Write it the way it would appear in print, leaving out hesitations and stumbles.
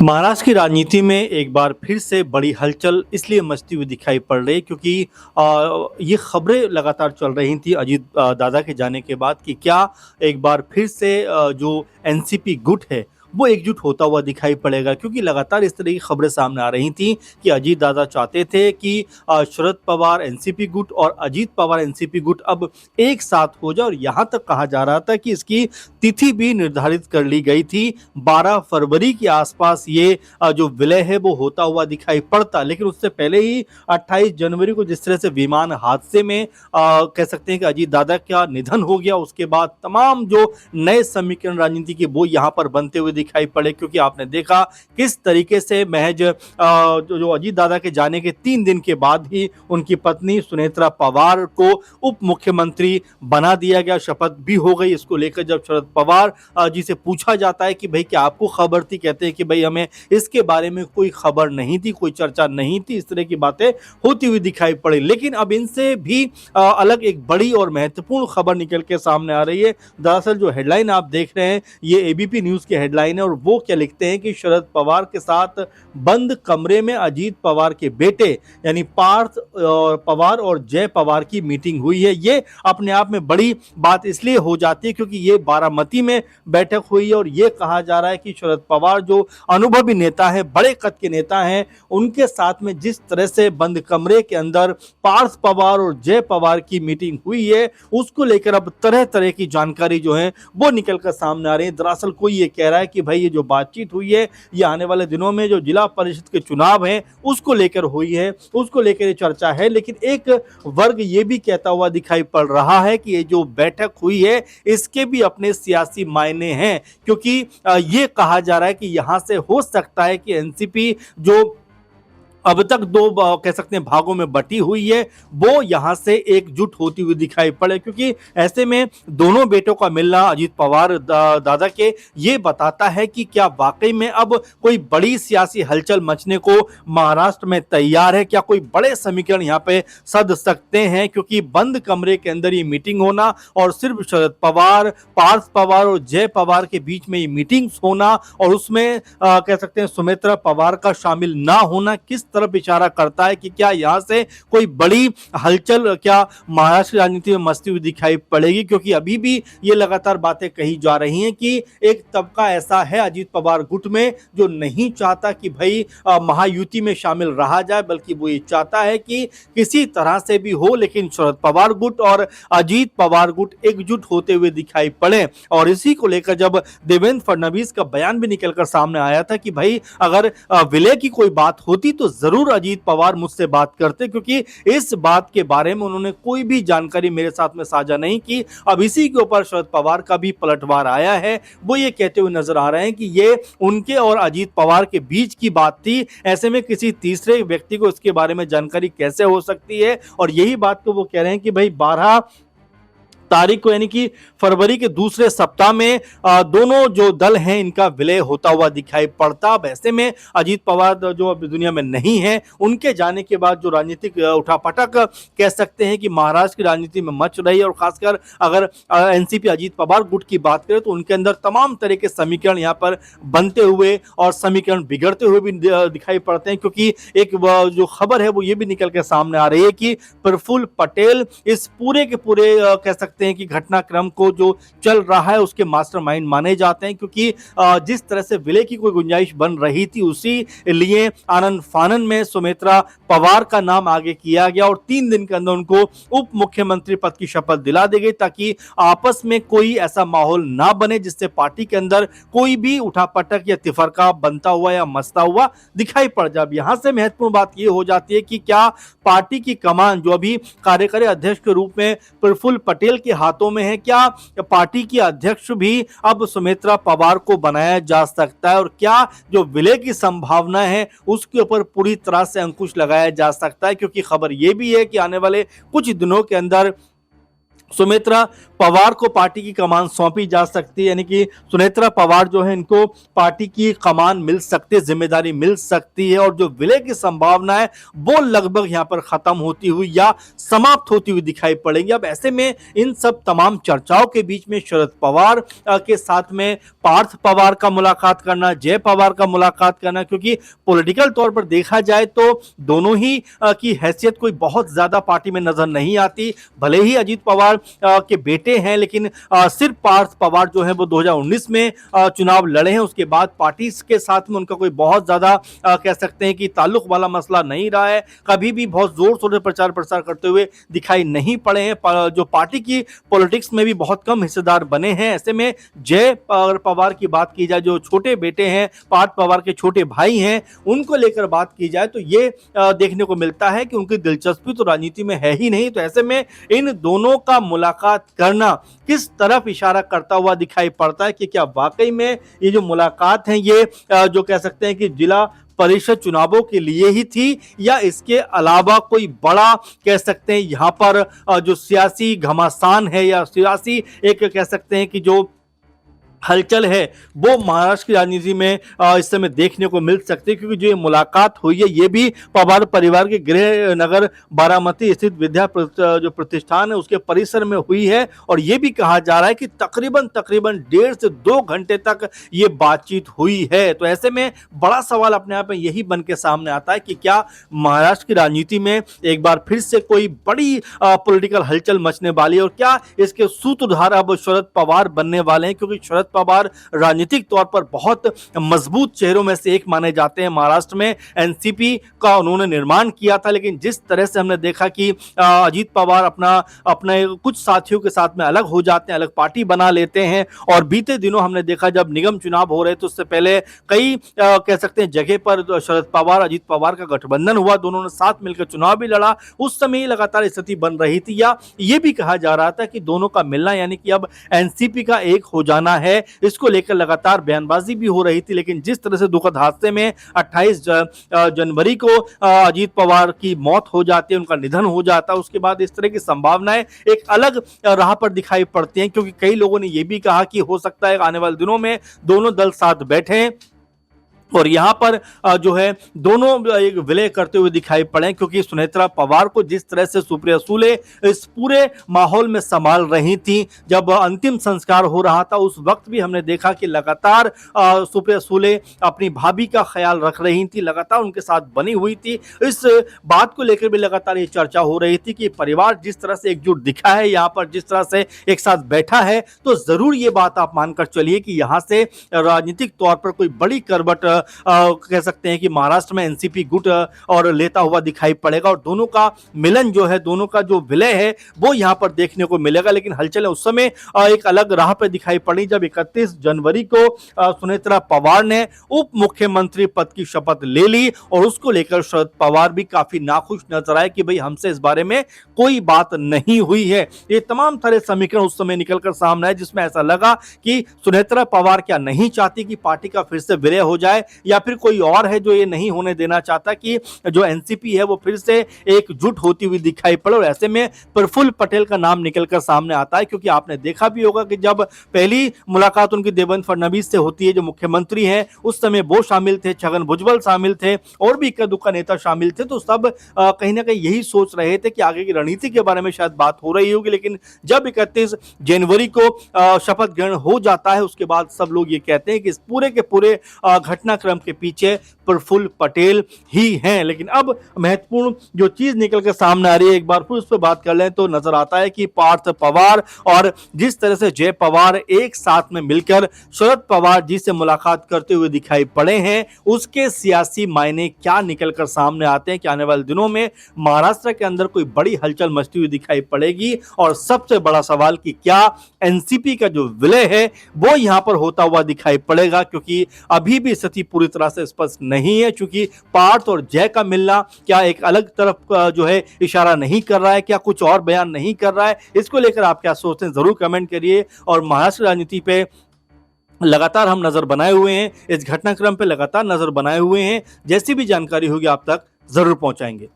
महाराष्ट्र की राजनीति में एक बार फिर से बड़ी हलचल इसलिए मचती हुई दिखाई पड़ रही है क्योंकि ये खबरें लगातार चल रही थी अजीत दादा के जाने के बाद कि क्या एक बार फिर से जो एनसीपी गुट है वो एकजुट होता हुआ दिखाई पड़ेगा, क्योंकि लगातार इस तरह की खबरें सामने आ रही थी कि अजीत दादा चाहते थे कि शरद पवार एनसीपी गुट और अजीत पवार एनसीपी गुट अब एक साथ हो जाए, और यहाँ तक कहा जा रहा था कि इसकी तिथि भी निर्धारित कर ली गई थी। 12 फरवरी के आसपास ये जो विलय है वो होता हुआ दिखाई पड़ता, लेकिन उससे पहले ही 28 जनवरी को जिस तरह से विमान हादसे में कह सकते हैं कि अजीत दादा का निधन हो गया, उसके बाद तमाम जो नए समीकरण राजनीति के वो यहाँ पर बनते हुए दिखाई पड़े। क्योंकि आपने देखा किस तरीके से महज जो अजीत दादा के जाने के 3 दिन के बाद ही उनकी पत्नी सुनेत्रा पवार को उप मुख्यमंत्री बना दिया गया, शपथ भी हो गई। इसको लेकर जब शरद पवार जी से पूछा जाता है कि भाई क्या आपको खबर थी, कहते हैं कि भाई हमें इसके बारे में कोई खबर नहीं थी, कोई चर्चा नहीं थी, इस तरह की बातें होती हुई दिखाई पड़ी। लेकिन अब इनसे भी अलग एक बड़ी और महत्वपूर्ण खबर निकल के सामने आ रही है। दरअसल जो हेडलाइन आप देख रहे हैं ये एबीपी न्यूज़ की हेडलाइन है, और वो क्या लिखते हैं कि शरद पवार के साथ बंद कमरे में अजीत पवार के बेटे यानी पार्थ पवार और जय पवार की मीटिंग हुई है। ये अपने आप में बड़ी बात इसलिए हो जाती है क्योंकि ये बारामती में बैठक हुई है, और ये कहा जा रहा है कि शरद पवार जो अनुभवी नेता है, बड़े कद के नेता हैं, उनके साथ में जिस तरह से बंद कमरे के अंदर पार्थ पवार और जय पवार की मीटिंग हुई है, उसको लेकर अब तरह तरह की जानकारी जो है वो निकल कर सामने आ रही है। दरअसल कोई ये कह रहा है कि भाई ये जो बातचीत हुई है ये आने वाले दिनों में जो जिला परिषद के चुनाव हैं उसको लेकर हुई है, उसको लेकर ये चर्चा है। लेकिन एक वर्ग ये भी कहता हुआ दिखाई पड़ रहा है कि ये जो बैठक हुई है इसके भी अपने सियासी मायने हैं, क्योंकि ये कहा जा रहा है कि यहां से हो सकता है कि एनसीपी जो अब तक कह सकते हैं भागों में बटी हुई है वो यहां से एकजुट होती हुई दिखाई पड़े। क्योंकि ऐसे में दोनों बेटों का मिलना अजीत पवार दादा के ये बताता है कि क्या वाकई में अब कोई बड़ी सियासी हलचल मचने को महाराष्ट्र में तैयार है, क्या कोई बड़े समीकरण यहाँ पे सध सकते हैं। क्योंकि बंद कमरे के अंदर ये मीटिंग होना और सिर्फ शरद पवार, पार्थ पवार और जय पवार के बीच में ये मीटिंग होना और उसमें कह सकते हैं सुमित्रा पवार का शामिल ना होना किस तरफ इशारा करता है कि क्या यहां से कोई बड़ी हलचल क्या महाराष्ट्र राजनीति में मचती हुई दिखाई पड़ेगी। क्योंकि अभी भी ये लगातार बातें कही जा रही हैं कि एक तबका ऐसा है अजीत पवार गुट में जो नहीं चाहता कि भाई महायुति में शामिल रहा जाए, बल्कि वो ये चाहता है कि किसी तरह से भी हो लेकिन शरद पवार गुट और अजीत पवार गुट एकजुट होते हुए दिखाई पड़े। और इसी को लेकर जब देवेंद्र फडणवीस का बयान भी निकलकर सामने आया था कि भाई अगर विलय की कोई बात होती तो जरूर अजीत पवार मुझसे बात करते, क्योंकि इस बात के बारे में उन्होंने कोई भी जानकारी मेरे साथ में साझा नहीं की। अब इसी के ऊपर शरद पवार का भी पलटवार आया है, वो ये कहते हुए नजर आ रहे हैं कि ये उनके और अजीत पवार के बीच की बात थी, ऐसे में किसी तीसरे व्यक्ति को इसके बारे में जानकारी कैसे हो सकती है। और यही बात तो वो कह रहे हैं कि भाई 12 तारीख को यानी कि फरवरी के दूसरे सप्ताह में दोनों जो दल हैं इनका विलय होता हुआ दिखाई पड़ता। अब ऐसे में अजीत पवार जो अब दुनिया में नहीं है, उनके जाने के बाद जो राजनीतिक उठापटक कह सकते हैं कि महाराष्ट्र की राजनीति में मच रही है, और खासकर अगर एनसीपी अजीत पवार गुट की बात करें तो उनके अंदर तमाम तरह के समीकरण यहाँ पर बनते हुए और समीकरण बिगड़ते हुए भी दिखाई पड़ते हैं। क्योंकि एक जो खबर है वो ये भी निकल के सामने आ रही है कि प्रफुल्ल पटेल इस पूरे के पूरे कह सकते हैं कि घटनाक्रम को जो चल रहा है उसके मास्टरमाइंड माने जाते हैं। क्योंकि जिस तरह से विलय की कोई गुंजाइश बन रही थी उसी लिए आनंद फानन में सुमित्रा पवार का नाम आगे किया गया और 3 दिन के अंदर उनको उप मुख्यमंत्री पद की शपथ दिला दी गई, ताकि आपस में कोई ऐसा माहौल ना बने जिससे पार्टी के अंदर कोई भी उठापटक या तिफरका बनता हुआ या मचता हुआ दिखाई पड़ जाए। यहां से महत्वपूर्ण बात यह हो जाती है कि क्या पार्टी की कमान जो अभी कार्यकारी अध्यक्ष के रूप में प्रफुल्ल पटेल के हाथों में है, क्या पार्टी की अध्यक्ष भी अब सुमित्रा पवार को बनाया जा सकता है, और क्या जो विलय की संभावना है उसके ऊपर पूरी तरह से अंकुश लगाया जा सकता है। क्योंकि खबर यह भी है कि आने वाले कुछ दिनों के अंदर सुमित्रा पवार को पार्टी की कमान सौंपी जा सकती है, यानी कि सुनेत्रा पवार जो है इनको पार्टी की कमान मिल सकती है, जिम्मेदारी मिल सकती है और जो विलय की संभावना है वो लगभग यहां पर खत्म होती हुई या समाप्त होती हुई दिखाई पड़ेगी। अब ऐसे में इन सब तमाम चर्चाओं के बीच में शरद पवार के साथ में पार्थ पवार का मुलाकात करना, जय पवार का मुलाकात करना, क्योंकि पॉलिटिकल तौर पर देखा जाए तो दोनों ही की हैसियत कोई बहुत ज्यादा पार्टी में नजर नहीं आती। भले ही अजीत पवार के बेटे हैं, लेकिन सिर्फ पार्थ पवार जो है वो 2019 में चुनाव लड़े हैं, उसके बाद पार्टी के साथ में उनका कोई बहुत ज्यादा कह सकते हैं कि ताल्लुक वाला मसला नहीं रहा है। कभी भी बहुत जोर शोर से प्रचार प्रसार करते हुए दिखाई नहीं पड़े हैं, जो पार्टी की पॉलिटिक्स में भी बहुत कम हिस्सेदार बने हैं। ऐसे में जय पवार की बात की जाए, जो छोटे बेटे हैं, पार्थ पवार के छोटे भाई हैं, उनको लेकर बात की जाए तो ये देखने को मिलता है कि उनकी दिलचस्पी तो राजनीति में है ही नहीं। तो ऐसे में इन दोनों का मुलाकात करना किस तरफ इशारा करता हुआ दिखाई पड़ता है कि क्या वाकई में ये जो मुलाकात है ये जो कह सकते हैं कि जिला परिषद चुनावों के लिए ही थी, या इसके अलावा कोई बड़ा कह सकते हैं यहां पर जो सियासी घमासान है या सियासी एक कह सकते हैं कि जो हलचल है वो महाराष्ट्र की राजनीति में इस समय देखने को मिल सकती है। क्योंकि जो ये मुलाकात हुई है ये भी पवार परिवार के गृह नगर बारामती स्थित विद्या जो प्रतिष्ठान है उसके परिसर में हुई है, और ये भी कहा जा रहा है कि तकरीबन 1.5 से 2 घंटे तक ये बातचीत हुई है। तो ऐसे में बड़ा सवाल अपने आप में यही बन के सामने आता है कि क्या महाराष्ट्र की राजनीति में एक बार फिर से कोई बड़ी पॉलिटिकल हलचल मचने वाली है, और क्या इसके सूत्रधार अब शरद पवार बनने वाले हैं। क्योंकि शरद पवार राजनीतिक तौर पर बहुत मजबूत चेहरों में से एक माने जाते हैं। महाराष्ट्र में एनसीपी का उन्होंने निर्माण किया था, लेकिन जिस तरह से हमने देखा कि अजीत पवार अपने कुछ साथियों के साथ में अलग हो जाते हैं, अलग पार्टी बना लेते हैं, और बीते दिनों हमने देखा जब निगम चुनाव हो रहे थे उससे पहले कई कह सकते हैं जगह पर शरद पवार अजीत पवार का गठबंधन हुआ, दोनों ने साथ मिलकर चुनाव भी लड़ा। उस समय लगातार स्थिति बन रही थी, या ये भी कहा जा रहा था कि दोनों का मिलना यानी कि अब एनसीपी का एक हो जाना है, इसको लेकर लगातार बयानबाजी भी हो रही थी। लेकिन जिस तरह से दुखद हादसे में 28 जनवरी को अजीत पवार की मौत हो जाती है, उनका निधन हो जाता है, उसके बाद इस तरह की संभावनाएं एक अलग राह पर दिखाई पड़ती हैं। क्योंकि कई लोगों ने यह भी कहा कि हो सकता है आने वाले दिनों में दोनों दल साथ बैठें और यहां पर जो है दोनों एक विलय करते हुए दिखाई पड़े। क्योंकि सुनेत्रा पवार को जिस तरह से सुप्रिया सुले इस पूरे माहौल में संभाल रही थी, जब अंतिम संस्कार हो रहा था उस वक्त भी हमने देखा कि लगातार सुप्रिया सुले अपनी भाभी का ख्याल रख रही थी, लगातार उनके साथ बनी हुई थी। इस बात को लेकर भी लगातार ये चर्चा हो रही थी कि परिवार जिस तरह से एकजुट दिखा है, यहाँ पर जिस तरह से एक साथ बैठा है, तो जरूर ये बात आप मानकर चलिए कि यहाँ से राजनीतिक तौर पर कोई बड़ी करवट कह सकते हैं कि महाराष्ट्र में एनसीपी गुट और लेता हुआ दिखाई पड़ेगा, और दोनों का मिलन जो है, दोनों का जो विलय है वो यहां पर देखने को मिलेगा। लेकिन हलचल उस समय एक अलग राह पर दिखाई पड़ी जब 31 जनवरी को सुनेत्रा पवार ने उप मुख्यमंत्री पद की शपथ ले ली, और उसको लेकर शरद पवार भी काफी नाखुश नजर आए कि भाई हमसे इस बारे में कोई बात नहीं हुई है। ये तमाम तरह समीकरण उस समय निकलकर सामने आए, जिसमें ऐसा लगा कि सुनेत्रा पवार क्या नहीं चाहती कि पार्टी का फिर से विलय हो जाए, या फिर कोई और है जो ये नहीं होने देना चाहता कि जो एनसीपी है वो फिर से एकजुट होती हुई दिखाई पड़े। और ऐसे में प्रफुल्ल पटेल का नाम निकलकर सामने आता है, क्योंकि आपने देखा भी होगा कि जब पहली मुलाकात उनकी देवेंद्र फडणवीस से होती है, जो मुख्यमंत्री हैं, उस समय वो शामिल थे, छगन भुजबल शामिल थे, और भी इक्का दुक्का नेता शामिल थे। तो सब कहीं ना कहीं यही सोच रहे थे कि आगे की रणनीति के बारे में शायद बात हो रही होगी। लेकिन जब 31 जनवरी को शपथ ग्रहण हो जाता है, उसके बाद सब लोग ये कहते हैं कि इस पूरे के पूरे घटनाक्रम के पीछे प्रफुल्ल पटेल ही हैं। लेकिन अब महत्वपूर्ण जो चीज निकल के सामने आ रही है, एक बार फिर उस पर बात कर लें तो नजर आता है कि पार्थ पवार और जिस तरह से जय पवार एक साथ में मिलकर शरद पवार जी से मुलाकात करते हुए दिखाई पड़े हैं, उसके सियासी मायने क्या निकलकर सामने आते हैं कि आने वाले दिनों में महाराष्ट्र के अंदर कोई बड़ी हलचल मचती हुई दिखाई पड़ेगी। और सबसे बड़ा सवाल कि क्या एनसीपी का जो विलय है वो यहां पर होता हुआ दिखाई पड़ेगा, क्योंकि अभी भी स्थिति पूरी तरह से स्पष्ट नहीं है। चूंकि पार्थ और जय का मिलना क्या एक अलग तरफ जो है इशारा नहीं कर रहा है, क्या कुछ और बयान नहीं कर रहा है, इसको लेकर आप क्या सोचते हैं जरूर कमेंट करिए। और महाराष्ट्र राजनीति पे लगातार हम नजर बनाए हुए हैं, इस घटनाक्रम पे लगातार नजर बनाए हुए हैं, जैसी भी जानकारी होगी आप तक जरूर पहुंचाएंगे।